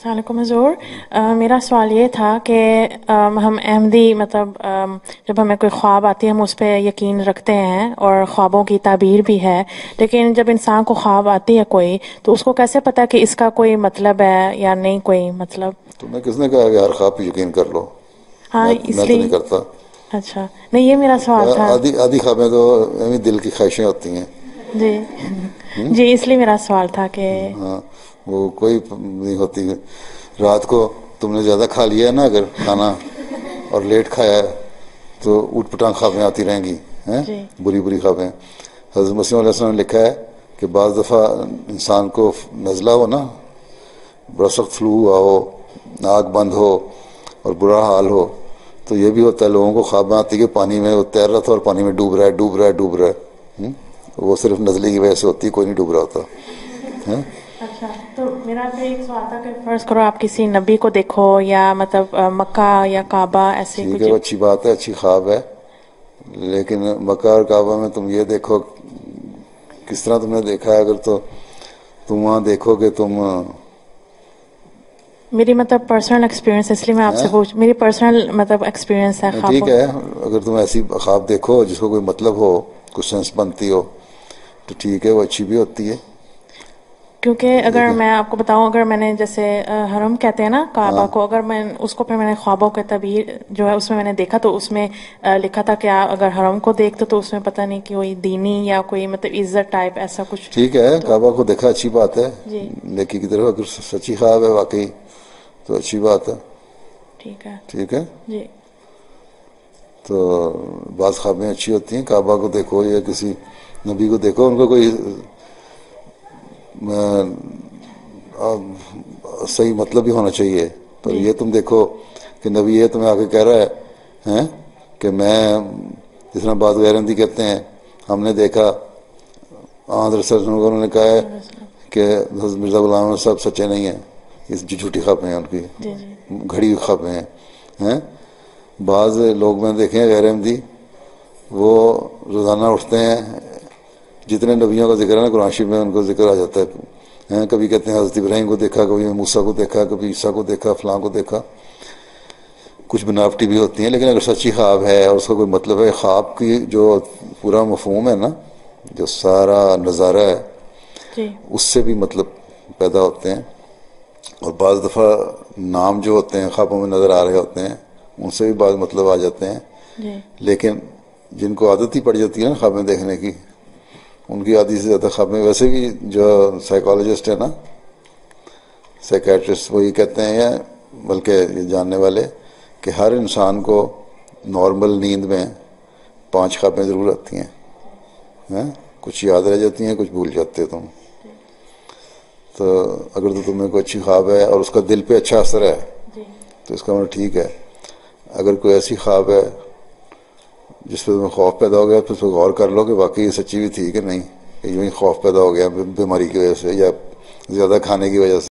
अस्सलाम वालेकुम हुज़ूर। मेरा सवाल ये था कि हम अहमदी मतलब जब हमें कोई ख्वाब आती है हम उस पर यकीन रखते हैं और ख्वाबों की ताबीर भी है, लेकिन जब इंसान को ख्वाब आती है कोई तो उसको कैसे पता कि इसका कोई मतलब है या नहीं कोई मतलब? तुम्हें किसने कहा कि हर ख्वाब पे यकीन कर लो? हाँ मैं तो नहीं इसलिए। करता। अच्छा नहीं, ये मेरा सवाल था। आधी आधी ख्वाबें तो एवं दिल की ख्वाहिशें होती हैं। जी जी, इसलिए मेरा सवाल था कि हाँ, वो कोई नहीं होती। रात को तुमने ज़्यादा खा लिया है ना अगर खाना और लेट खाया है तो ऊट पटांग ख्वाबें आती रहेंगी, हैं जी बुरी बुरी ख्वाबें। हज़रत मसीह अलैहि सल्लम ने लिखा है कि बाज़ दफ़ा इंसान को नज़ला हो ना, बड़ा सख्त फ्लू हुआ हो, नाक बंद हो और बुरा हाल हो, तो ये भी होता है लोगों को ख्वाब में आती है कि पानी में वो तैर रहा था और पानी में डूब रहा है डूब रहा है डूब रहा है। वो सिर्फ नज़ले की वजह से होती है, कोई नहीं डूब रहा होता है। अच्छा, तो मेरा फिर एक सवाल था कि फर्ज करो आप किसी नबी को देखो या मतलब मक्का या काबा ऐसे ठीक कुछ। है, वो अच्छी बात है, अच्छी ख्वाब है, लेकिन मक्का और काबा में तुम ये देखो किस तरह तुमने देखा है। अगर तो तुम वहाँ देखोगे तुम मेरी मतलब पर्सनल एक्सपीरियंस, इसलिए मैं आपसे हैं। पूछ, मेरी पर्सनल मतलब एक्सपीरियंस है ठीक ख्वाबों। है, अगर तुम ऐसी ख्वाब देखो जिसको कोई मतलब हो, कुछ सेंस बनती हो, तो ठीक है, वो अच्छी भी होती है। क्योंकि अगर लेकिन मैं आपको बताऊं, अगर मैंने जैसे हरम कहते हैं ना काबा हाँ को, अगर मैं उसको फिर मैंने ख्वाबों के तबीर जो है उसमें मैंने देखा तो उसमें लिखा था कि आप अगर हरम को देखते तो उसमें पता नहीं कि कोई दीनी या कोई मतलब इज्जत टाइप ऐसा कुछ। ठीक है, तो काबा को देखा अच्छी बात है, जी लेकिन की तरफ अगर सच्ची ख्वाब है वाकई तो अच्छी बात है। ठीक है। ठीक है, जी तो बाज़ ख्वाबें अच्छी होती हैं। काबा को देखो या किसी नबी को देखो, उनको कोई सही मतलब भी होना चाहिए। पर जी ये तुम देखो कि नबी ये तुम्हें आके कह रहा है हैं कि मैं, जिस तरह बात गैरंटी कहते हैं, हमने देखा उन्होंने कहा है कि हज़रत मिर्ज़ा गुलाम अहमद साहब सच्चे नहीं हैं, ये झूठी ख्वाबें हैं उनकी, जी जी घड़ी हुई ख्वाबें हैं। बाज़ लोग मैंने देखे हैं गैर अहमदी, वो रोज़ाना उठते हैं, जितने नबियों का जिक्र है ना कुरान शरीफ में उनको जिक्र आ जाता है। कभी कहते हैं हज़रत इब्राहीम को देखा, कभी मूसा को देखा, कभी ईसा को देखा, फलां को देखा। कुछ बनावटी भी होती हैं, लेकिन अगर सच्ची ख्वाब है और उसका कोई मतलब है, ख्वाब की जो पूरा मफहूम है ना, जो सारा नज़ारा है, जी उससे भी मतलब पैदा होते हैं। और बाज़ दफ़ा नाम जो होते हैं ख्वाबों में नज़र आ रहे होते हैं, उनसे भी बाज़ मतलब आ जाते हैं। जी लेकिन जिनको आदत ही पड़ जाती है ना ख्वाबें देखने की, उनकी आदि से ज़्यादा ख्वाबें, वैसे भी जो साइकोलॉजिस्ट है ना, साइकेट्रिस्ट, वो ये कहते हैं, या बल्कि ये जानने वाले, कि हर इंसान को नॉर्मल नींद में 5 ख्वाबें ज़रूर आती हैं। कुछ याद रह जाती हैं, कुछ भूल जाते हो तुम। तो अगर तो तुम्हें कोई अच्छी ख्वाब है और उसका दिल पे अच्छा असर है जी तो इसका मतलब ठीक है। अगर कोई ऐसी ख्वाब है जिस पर तुम्हें खौफ पैदा हो गया, फिर उस पर गौर कर लो कि वाकई ये सच्ची भी थी कि नहीं, यूँ ही खौफ पैदा हो गया बीमारी की वजह से या ज़्यादा खाने की वजह से।